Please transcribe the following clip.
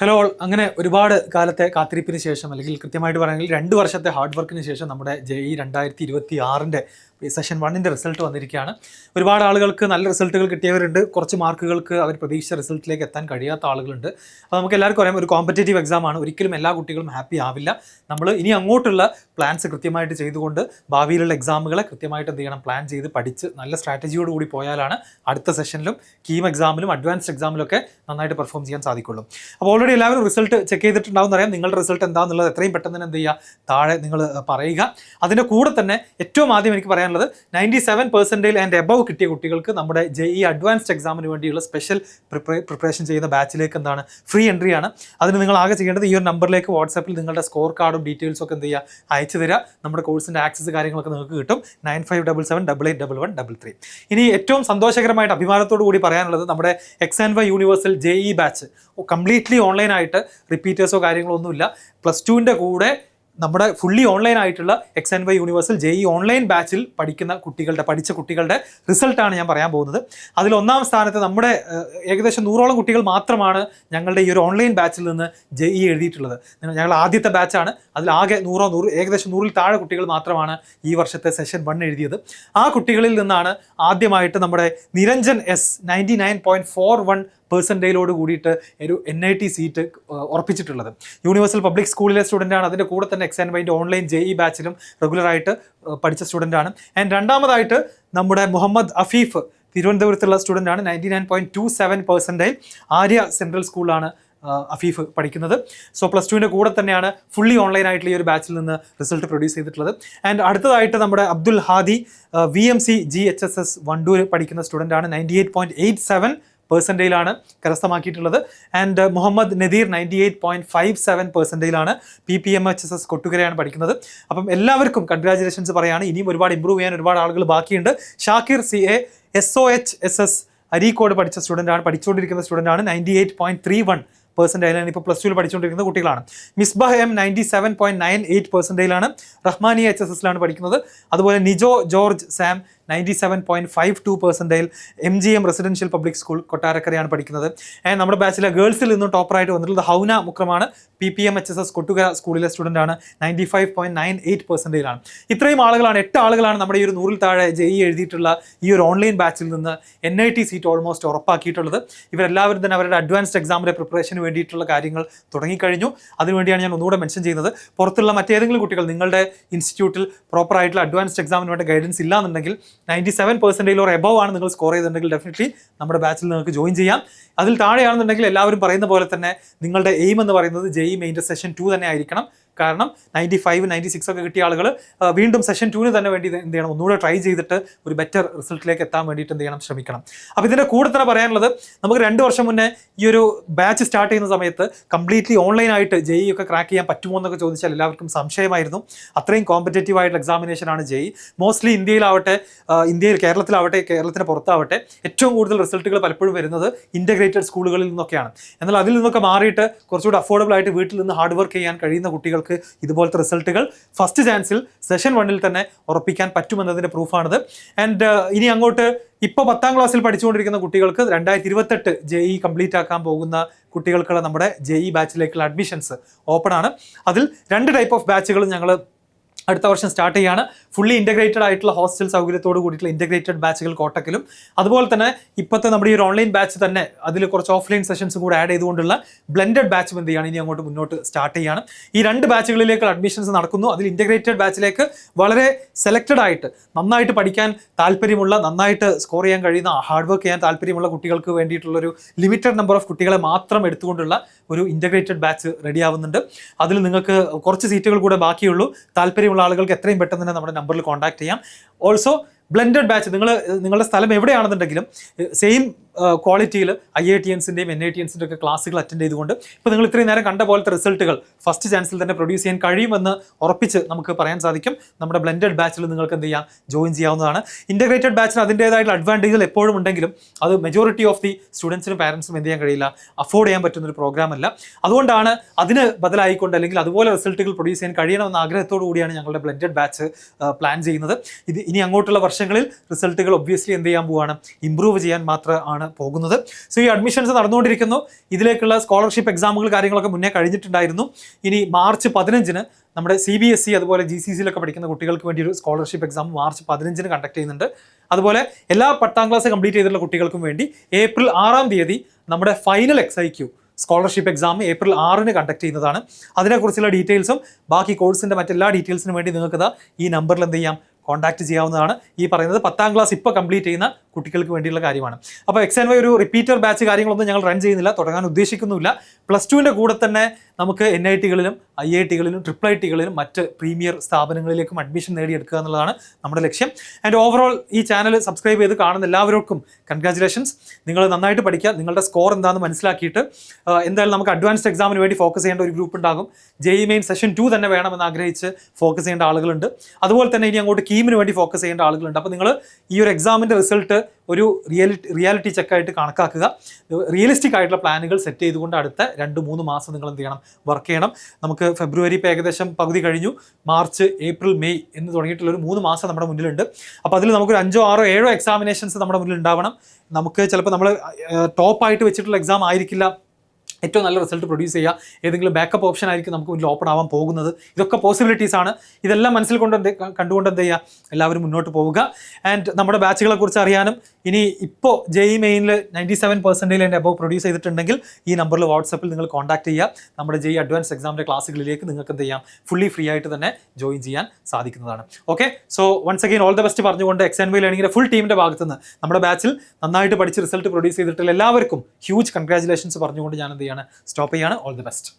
Hello all, അങ്ങനെ ഒരുപാട് കാലത്തെ കാത്തിരിപ്പിന് ശേഷം അല്ലെങ്കിൽ കൃത്യമായിട്ട് പറയുകയാണെങ്കിൽ 2 വർഷത്തെ ഹാർഡ് വർക്കിന് ശേഷം നമ്മുടെ JEE 2026 സെഷൻ 1 റിസൾട്ട് വന്നിരിക്കുകയാണ്. ഒരുപാട് ആളുകൾക്ക് നല്ല റിസൾട്ടുകൾ കിട്ടിയവരുണ്ട്, കുറച്ച് മാർക്കുകൾക്ക് അവർ പ്രതീക്ഷിച്ച റിസൾട്ടിലേക്ക് എത്താൻ കഴിയാത്ത ആളുകളുണ്ട്. അപ്പോൾ നമുക്ക് എല്ലാവർക്കും അറിയാം, ഒരു കോമ്പറ്റേറ്റീവ് എക്സാമാണ്. ഒരിക്കലും എല്ലാ കുട്ടികളും ഹാപ്പി ആവില്ല. നമ്മൾ ഇനി അങ്ങോട്ടുള്ള പ്ലാൻസ് കൃത്യമായിട്ട് ചെയ്തുകൊണ്ട് ഭാവിയിലുള്ള എക്സാമുകളെ കൃത്യമായിട്ട് എന്ത് ചെയ്യണം, പ്ലാൻ ചെയ്ത് പഠിച്ച് നല്ല സ്ട്രാറ്റജിയോട് കൂടി പോയാലാണ് അടുത്ത സെഷനിലും കീം എക്സാമിലും അഡ്വാൻസ്ഡ് എക്സാമിലൊക്കെ നന്നായിട്ട് പെർഫോം ചെയ്യാൻ സാധിക്കുള്ളൂ. അപ്പോൾ ഓൾറെഡി എല്ലാവരും റിസൾട്ട് ചെക്ക് ചെയ്തിട്ടുണ്ടാവും അറിയാം. നിങ്ങളുടെ റിസൾട്ട് എന്താണെന്നുള്ളത് എത്രയും പെട്ടെന്ന് തന്നെ എന്ത് ചെയ്യുക, താഴെ നിങ്ങൾ പറയുക. അതിൻ്റെ കൂടെ തന്നെ ഏറ്റവും ആദ്യം എനിക്ക് പറയാനുള്ളത് 97% ആൻഡ് എബവ് കിട്ടിയ കുട്ടികൾക്ക് നമ്മുടെ JEE അഡ്വാൻസ്ഡ് എക്സാമിന് വേണ്ടിയുള്ള സ്പെഷ്യൽ പ്രിപ്പറേഷൻ ചെയ്യുന്ന ബാച്ചിലേക്ക് എന്താണ് ഫ്രീ എൻട്രി ആണ്. അതിന് നിങ്ങൾ ആകെ ചെയ്യേണ്ടത് ഈ ഒരു നമ്പറിലേക്ക് വാട്സാപ്പിൽ നിങ്ങളുടെ സ്കോർ കാർഡും ഡീറ്റെയിൽസും ഒക്കെ എന്ത് ചെയ്യുക, അയച്ചു തരിക. നമ്മുടെ കോഴ്സിൻ്റെ ആക്സസ് കാര്യങ്ങളൊക്കെ നിങ്ങൾക്ക് കിട്ടും. 9577788833. ഇനി ഏറ്റവും സന്തോഷകരമായിട്ട് അഭിമാനത്തോടു കൂടി പറയാനുള്ളത് നമ്മുടെ XY universal JEE batch completely ഓൺലൈനായിട്ട് റിപ്പീറ്റേഴ്സോ കാര്യങ്ങളോ ഒന്നുമില്ല. +2ൻ്റെ കൂടെ നമ്മുടെ ഫുള്ളി ഓൺലൈൻ ആയിട്ടുള്ള XY യൂണിവേഴ്സൽ JEE ഓൺലൈൻ ബാച്ചിൽ പഠിച്ച കുട്ടികളുടെ റിസൾട്ടാണ് ഞാൻ പറയാൻ പോകുന്നത്. അതിൽ ഒന്നാം സ്ഥാനത്ത് നമ്മുടെ ഏകദേശം 100ഓളം കുട്ടികൾ മാത്രമാണ് ഞങ്ങളുടെ ഈ ഒരു ഓൺലൈൻ ബാച്ചിൽ നിന്ന് JEE എഴുതിയിട്ടുള്ളത്. ഞങ്ങൾ ആദ്യത്തെ ബാച്ചാണ്. അതിലാകെ ഏകദേശം 100ൽ താഴെ കുട്ടികൾ മാത്രമാണ് ഈ വർഷത്തെ സെഷൻ 1 എഴുതിയത്. ആ കുട്ടികളിൽ നിന്നാണ് ആദ്യമായിട്ട് നമ്മുടെ നിരഞ്ജൻ S 99.41% കൂടിയിട്ട് ഒരു NIT സീറ്റ് ഉറപ്പിച്ചിട്ടുള്ളത്. യൂണിവേഴ്സൽ പബ്ലിക് സ്കൂളിലെ സ്റ്റുഡൻ്റാണ്. അതിൻ്റെ കൂടെ തന്നെ XY ഓൺലൈൻ JEE ബാച്ചിലും റെഗുലറായിട്ട് പഠിച്ച സ്റ്റുഡൻ്റാണ്. ആൻഡ് രണ്ടാമതായിട്ട് നമ്മുടെ മുഹമ്മദ് അഫീഫ്, തിരുവനന്തപുരത്തുള്ള സ്റ്റുഡൻ്റാണ്. 99.27% ആര്യ സെൻട്രൽ സ്കൂളിലാണ് അഫീഫ് പഠിക്കുന്നത്. സോ +2ൻ്റെ കൂടെ തന്നെയാണ് ഫുള്ളി ഓൺലൈൻ ആയിട്ടുള്ള ഈ ഒരു ബാച്ചിൽ നിന്ന് റിസൾട്ട് പ്രൊഡ്യൂസ് ചെയ്തിട്ടുള്ളത്. ആൻഡ് അടുത്തതായിട്ട് നമ്മുടെ അബ്ദുൽ ഹാദി VMC GHSS വണ്ടൂർ പഠിക്കുന്ന സ്റ്റുഡൻ്റാണ്. 98.87% കരസ്ഥമാക്കിയിട്ടുള്ളത്. ആൻഡ് മുഹമ്മദ് നദീർ 98.57% PPMHSS കൊട്ടുകരയാണ് പഠിക്കുന്നത്. അപ്പം എല്ലാവർക്കും കൺഗ്രാജുലേഷൻസ് പറയാണ്. ഇനിയും ഒരുപാട് ഇമ്പ്രൂവ് ചെയ്യാൻ ഒരുപാട് ആളുകൾ ബാക്കിയുണ്ട്. ഷാക്കിർ CA SOHSS അരീക്കോട് പഠിച്ചുകൊണ്ടിരിക്കുന്ന സ്റ്റുഡൻ്റാണ്. 98.31% ഇപ്പോൾ +2ൽ പഠിച്ചുകൊണ്ടിരിക്കുന്ന കുട്ടികളാണ്. മിസ്ബാഹ് M 97.98% റഹ്മാനി HSSലാണ് പഠിക്കുന്നത്. അതുപോലെ Nijo George Sam 97.52% MGM residential public school കൊട്ടാരക്കരയാണ് പഠിക്കുന്നത്. ആൻഡ് നമ്മുടെ ബാച്ചിലെ ഗേൾസിൽ നിന്നും ടോപ്പറായിട്ട് വന്നിട്ടുള്ളത് ഹൗന മുക്രമാണ്. PPMHSS കൊട്ടുകര സ്കൂളിലെ സ്റ്റുഡൻ്റാണ്. 95.98% ഇത്രയും ആളുകളാണ്, 8 ആളുകളാണ് നമ്മുടെ ഈ ഒരു 100ൽ താഴെ JEE എഴുതിയിട്ടുള്ള ഈ ഒരു ഓൺലൈൻ ബാച്ചിൽ നിന്ന് NIT സീറ്റ് ഓൾമോസ്റ്റ് ഉറപ്പാക്കിയിട്ടുള്ളത്. ഇവരെല്ലാവരും തന്നെ അവരുടെ അഡ്വാൻസ്ഡ് എക്സാമിൻ്റെ പ്രിപ്പറേഷന് വേണ്ടിയിട്ടുള്ള കാര്യങ്ങൾ തുടങ്ങിക്കഴിഞ്ഞു. അതിനുവേണ്ടിയാണ് ഞാൻ ഒന്നുകൂടെ മെൻഷൻ ചെയ്യുന്നത്. പുറത്തുള്ള മറ്റേതെങ്കിലും കുട്ടികൾ നിങ്ങളുടെ ഇൻസ്റ്റിറ്റ്യൂട്ടിൽ പ്രോപ്പറായിട്ടുള്ള അഡ്വാൻസ്ഡ് എക്സാമിന് വേണ്ട ഗൈഡൻസ് ഇല്ലാന്നുണ്ടെങ്കിൽ 97% ഓർ എബവ് ആണ് നിങ്ങൾ സ്കോർ ചെയ്തിട്ടുണ്ടെങ്കിൽ ഡെഫിനറ്റ്ലി നമ്മുടെ ബാച്ചിൽ നിങ്ങൾക്ക് ജോയിൻ ചെയ്യാം. അതിൽ താഴെയാണെന്നുണ്ടെങ്കിൽ എല്ലാവരും പറയുന്ന പോലെ തന്നെ നിങ്ങളുടെ എയിം എന്ന് പറയുന്നത് JEE മെയിൻ്റെ സെഷൻ 2 തന്നെ ആയിരിക്കണം. കാരണം 95, 96 ഒക്കെ കിട്ടിയ ആളുകൾ വീണ്ടും സെഷൻ 2ന് തന്നെ വേണ്ടി എന്ത് ചെയ്യണം, ഒന്നുകൂടെ ട്രൈ ചെയ്തിട്ട് ഒരു ബെറ്റർ റിസൾട്ടിലേക്ക് എത്താൻ വേണ്ടിയിട്ട് എന്ത് ചെയ്യണം, ശ്രമിക്കണം. അപ്പോൾ ഇതിൻ്റെ കൂടെ തന്നെ പറയാനുള്ളത്, നമുക്ക് 2 വർഷം മുന്നേ ഈ ഒരു ബാച്ച് സ്റ്റാർട്ട് ചെയ്യുന്ന സമയത്ത് കംപ്ലീറ്റ്ലി ഓൺലൈനായിട്ട് JEE ഒക്കെ ക്രാക്ക് ചെയ്യാൻ പറ്റുമോ എന്നൊക്കെ ചോദിച്ചാൽ എല്ലാവർക്കും സംശയമായിരുന്നു. അത്രയും കോമ്പറ്റേറ്റീവ് ആയിട്ടുള്ള എക്സാമിനേഷനാണ് JEE. മോസ്റ്റ്ലി കേരളത്തിലാവട്ടെ കേരളത്തിന് പുറത്താവട്ടെ ഏറ്റവും കൂടുതൽ റിസൾട്ടുകൾ പലപ്പോഴും വരുന്നത് ഇൻ്റഗ്രേറ്റഡ് സ്കൂളുകളിൽ നിന്നൊക്കെയാണ്. എന്നാൽ അതിൽ നിന്നൊക്കെ മാറിയിട്ട് കുറച്ചുകൂടി അഫോർഡബിൾ ആയിട്ട് വീട്ടിൽ നിന്ന് ഹാർഡ് വർക്ക് ചെയ്യാൻ കഴിയുന്ന കുട്ടികൾക്ക് ഇതുപോലത്തെ റിസൾട്ടുകൾ ഫസ്റ്റ് ചാൻസിൽ സെഷൻ 1ൽ തന്നെ ഉറപ്പിക്കാൻ പറ്റുമെന്നതിൻ്റെ പ്രൂഫാണിത്. ആൻഡ് ഇനി അങ്ങോട്ട് ഇപ്പോൾ 10ാം ക്ലാസ്സിൽ പഠിച്ചുകൊണ്ടിരിക്കുന്ന കുട്ടികൾക്ക് 2028 JEE കംപ്ലീറ്റ് ആക്കാൻ പോകുന്ന കുട്ടികൾക്കുള്ള നമ്മുടെ JEE ബാച്ചിലേക്കുള്ള അഡ്മിഷൻസ് ഓപ്പൺ ആണ്. അതിൽ 2 ടൈപ്പ് ഓഫ് ബാച്ചുകളും ഞങ്ങൾ അടുത്ത വർഷം സ്റ്റാർട്ട് ചെയ്യുകയാണ്. ഫുള്ളി ഇൻ്റഗ്രേറ്റഡ് ആയിട്ടുള്ള ഹോസ്റ്റൽ സൗകര്യത്തോട് കൂടിയിട്ടുള്ള ഇൻ്റഗ്രേറ്റഡ് ബാച്ചുകൾ കോട്ടക്കിലും, അതുപോലെ തന്നെ ഇപ്പോഴത്തെ നമ്മുടെ ഈ ഒരു ഓൺലൈൻ ബാച്ച് തന്നെ അതിൽ കുറച്ച് ഓഫ്ലൈൻ സെഷൻസും കൂടെ ആഡ് ചെയ്തുകൊണ്ടുള്ള ബ്ലെൻഡഡ് ബാച്ചും എന്ത് ചെയ്യുകയാണ്, ഇനി അങ്ങോട്ട് മുന്നോട്ട് സ്റ്റാർട്ട് ചെയ്യുകയാണ്. ഈ 2 ബാച്ചുകളിലേക്ക് അഡ്മിഷൻസ് നടക്കുന്നു. അതിൽ ഇൻ്റഗ്രേറ്റഡ് ബാച്ചിലേക്ക് വളരെ സെലക്റ്റഡ് ആയിട്ട് നന്നായിട്ട് പഠിക്കാൻ താല്പര്യമുള്ള, നന്നായിട്ട് സ്കോർ ചെയ്യാൻ കഴിയുന്ന, ഹാർഡ് വർക്ക് ചെയ്യാൻ താല്പര്യമുള്ള കുട്ടികൾക്ക് വേണ്ടിയിട്ടുള്ളൊരു ലിമിറ്റഡ് നമ്പർ ഓഫ് കുട്ടികളെ മാത്രം എടുത്തുകൊണ്ടുള്ള ഒരു ഇൻ്റഗ്രേറ്റഡ് ബാച്ച് റെഡി ആവുന്നുണ്ട്. അതിൽ നിങ്ങൾക്ക് കുറച്ച് സീറ്റുകൾ കൂടെ ബാക്കിയുള്ളൂ. താല്പര്യമുള്ള ആളുകൾക്ക് എത്രയും പെട്ടെന്ന് തന്നെ നമ്മുടെ നമ്പറിൽ കോൺടാക്ട് ചെയ്യാം. ഓൾസോ ബ്ലെൻഡഡ് ബാച്ച്, നിങ്ങളുടെ സ്ഥലം എവിടെയാണെന്നുണ്ടെങ്കിലും സെയിം ക്വാളിറ്റിയിൽ IITiansൻ്റെയും NITiansൻ്റെ ഒക്കെ ക്ലാസ്സുകൾ അറ്റൻഡ് ചെയ്തുകൊണ്ട് ഇപ്പോൾ നിങ്ങൾ ഇത്രയും നേരം കണ്ട പോലത്തെ റിസൾട്ടുകൾ ഫസ്റ്റ് ചാൻസിൽ തന്നെ പ്രൊഡ്യൂസ് ചെയ്യാൻ കഴിയുമെന്ന് ഉറപ്പിച്ച് നമുക്ക് പറയാൻ സാധിക്കും. നമ്മുടെ ബ്ലെൻഡഡ് ബാച്ചിൽ നിങ്ങൾക്ക് എന്ത് ചെയ്യാം, ജോയിൻ ചെയ്യാവുന്നതാണ്. ഇൻ്റഗ്രേറ്റഡ് ബാച്ചിന് അതിൻ്റേതായിട്ടുള്ള അഡ്വാൻറ്റേജുകൾ എപ്പോഴും ഉണ്ടെങ്കിലും അത് മെജോറിറ്റി ഓഫ് ദി സ്റ്റുഡൻസിനും പാരൻസിനും എന്ത് ചെയ്യാൻ കഴിയില്ല, അഫോർഡ് ചെയ്യാൻ പറ്റുന്നൊരു പ്രോഗ്രാം അല്ല. അതുകൊണ്ടാണ് അതിന് ബദലായിക്കൊണ്ട് അല്ലെങ്കിൽ അതുപോലെ റിസൾട്ടുകൾ പ്രൊഡ്യൂസ് ചെയ്യാൻ കഴിയണമെന്ന ആഗ്രഹത്തോടു കൂടിയാണ് ഞങ്ങളുടെ ബ്ലെൻഡഡ് ബാച്ച് പ്ലാൻ ചെയ്യുന്നത്. ഇനി അങ്ങോട്ടുള്ള വർഷങ്ങളിൽ റിസൾട്ടുകൾ ഒബ്വിയസ്ലി എന്ത് ചെയ്യാൻ പോവാണ്, ഇമ്പ്രൂവ് ചെയ്യാൻ മാത്രമാണ് പോകുന്നത്. സോ ഈ അഡ്മിഷൻസ് നടന്നുകൊണ്ടിരിക്കുന്നു. ഇതിലേക്കുള്ള സ്കോളർഷിപ്പ് എക്സാമുകൾ കാര്യങ്ങളൊക്കെ മുന്നേ കഴിഞ്ഞിട്ടുണ്ടായിരുന്നു. ഇനി മാർച്ച് 15 നമ്മുടെ CBSE അതുപോലെ GCCയിലൊക്കെ പഠിക്കുന്ന കുട്ടികൾക്ക് വേണ്ടി ഒരു സ്കോളർഷിപ്പ് എക്സാം മാർച്ച് 15 കണ്ടക്ട് ചെയ്യുന്നുണ്ട്. അതുപോലെ എല്ലാ 10ാം ക്ലാസ് കംപ്ലീറ്റ് ചെയ്തിട്ടുള്ള കുട്ടികൾക്കും വേണ്ടി ഏപ്രിൽ 6 നമ്മുടെ final XIQ scholarship exam April 6 conduct ചെയ്യുന്നതാണ്. അതിനെക്കുറിച്ചുള്ള ഡീറ്റെയിൽസും ബാക്കി കോഴ്സിൻ്റെ മറ്റെല്ലാ ഡീറ്റെയിൽസിനും വേണ്ടി നിങ്ങൾക്ക് ഈ നമ്പറിൽ എന്ത് ചെയ്യാം, കോൺടാക്ട് ചെയ്യാവുന്നതാണ്. ഈ പറയുന്നത് 10ാം ക്ലാസ് ഇപ്പോൾ കംപ്ലീറ്റ് ചെയ്യുന്ന കുട്ടികൾക്ക് വേണ്ടിയുള്ള കാര്യമാണ്. അപ്പോൾ XNY ഒരു റിപ്പീറ്റർ ബാച്ച് കാര്യങ്ങളൊന്നും ഞങ്ങൾ റൺ ചെയ്യുന്നില്ല, തുടങ്ങാൻ ഉദ്ദേശിക്കുന്നില്ല. +2ൻ്റെ കൂടെ തന്നെ നമുക്ക് NITകളിലും IITകളിലും IIITകളിലും മറ്റ് പ്രീമിയർ സ്ഥാപനങ്ങളിലേക്കും അഡ്മിഷൻ നേടിയെടുക്കുക എന്നുള്ളതാണ് നമ്മുടെ ലക്ഷ്യം. ആൻഡ് ഓവറോൾ ഈ ചാനൽ സബ്സ്ക്രൈബ് ചെയ്ത് കാണുന്ന എല്ലാവർക്കും കൺഗ്രാജുലേഷൻസ്. നിങ്ങൾ നന്നായിട്ട് പഠിക്കുക, നിങ്ങളുടെ സ്കോർ എന്താണെന്ന് മനസ്സിലാക്കിയിട്ട് എന്തായാലും നമുക്ക് അഡ്വാൻസ്ഡ് എക്സാമിന് വേണ്ടി ഫോക്കസ് ചെയ്യേണ്ട ഒരു ഗ്രൂപ്പ് ഉണ്ടാകും. JEE മെയിൻ സെഷൻ 2 തന്നെ വേണമെന്ന് ആഗ്രഹിച്ച് ഫോക്കസ് ചെയ്യേണ്ട ആളുകളുണ്ട്. അതുപോലെ തന്നെ ഇനി അങ്ങോട്ട് കീമിന് വേണ്ടി ഫോക്കസ് ചെയ്യേണ്ട ആളുകളുണ്ട്. അപ്പോൾ നിങ്ങൾ ഈ ഒരു എക്സാമിൻ്റെ റിസൾട്ട് ഒരു റിയാലിറ്റി ചെക്കായിട്ട് കണക്കാക്കുക. റിയലിസ്റ്റിക് ആയിട്ടുള്ള പ്ലാനുകൾ സെറ്റ് ചെയ്തുകൊണ്ട് അടുത്ത 2-3 മാസം നിങ്ങൾ എന്ത് ചെയ്യണം, വർക്ക് ചെയ്യണം. നമുക്ക് ഫെബ്രുവരി ഇപ്പോൾ ഏകദേശം പകുതി കഴിഞ്ഞു. മാർച്ച്, ഏപ്രിൽ, മെയ് എന്ന് തുടങ്ങിയിട്ടുള്ള ഒരു 3 മാസം നമ്മുടെ മുന്നിലുണ്ട്. അപ്പോൾ അതിൽ നമുക്കൊരു 5, 6, 7 എക്സാമിനേഷൻസ് നമ്മുടെ മുന്നിൽ ഉണ്ടാവണം. നമുക്ക് ചിലപ്പോൾ നമ്മൾ ടോപ്പായിട്ട് വെച്ചിട്ടുള്ള എക്സാം ആയിരിക്കില്ല ഏറ്റവും നല്ല റിസൾട്ട് പ്രൊഡ്യൂസ് ചെയ്യുക, ഏതെങ്കിലും ബാക്കപ്പ് ഓപ്ഷൻ ആയിരിക്കും നമുക്ക് മുന്നിൽ ഓപ്പൺ ആവാൻ പോകുന്നത്. ഇതൊക്കെ പോസിബിലിറ്റീസ് ആണ്. ഇതെല്ലാം മനസ്സിൽ കണ്ടുകൊണ്ട് എന്ത് ചെയ്യുക, എല്ലാവരും മുന്നോട്ട് പോവുക. ആൻഡ് നമ്മുടെ ബാച്ചുകളെ കുറിച്ച് അറിയാനും ഇനി ഇപ്പോൾ JEE മെയിനിൽ 97% ആൻഡ് അബവ് പ്രൊഡ്യൂസ് ചെയ്തിട്ടുണ്ടെങ്കിൽ ഈ നമ്പറിൽ വാട്സപ്പിൽ നിങ്ങൾ കോൺടാക്ട് ചെയ്യുക. നമ്മുടെ JEE അഡ്വാൻസ് എക്സാമിൻ്റെ ക്ലാസ്സുകളിലേക്ക് നിങ്ങൾക്ക് എന്ത് ചെയ്യാം, ഫുള്ളി ഫ്രീ ആയിട്ട് തന്നെ ജോയിൻ ചെയ്യാൻ സാധിക്കുന്നതാണ്. Okay, so once again all the best പറഞ്ഞുകൊണ്ട് XNY ലേണിംഗിൻ്റെ ഫുൾ ടീമിൻ്റെ ഭാഗത്തുനിന്ന് നമ്മുടെ ബാച്ചിൽ നന്നായിട്ട് പഠിച്ച് റിസൾട്ട് പ്രൊഡ്യൂസ് ചെയ്തിട്ടുള്ള എല്ലാവർക്കും ഹ്യൂജ് കൺഗ്രാജുലേഷൻസ് പറഞ്ഞുകൊണ്ട് ഞാൻ എന്ത് ചെയ്യാണ്, സ്റ്റോപ്പ് ചെയ്യാണ്. All the best.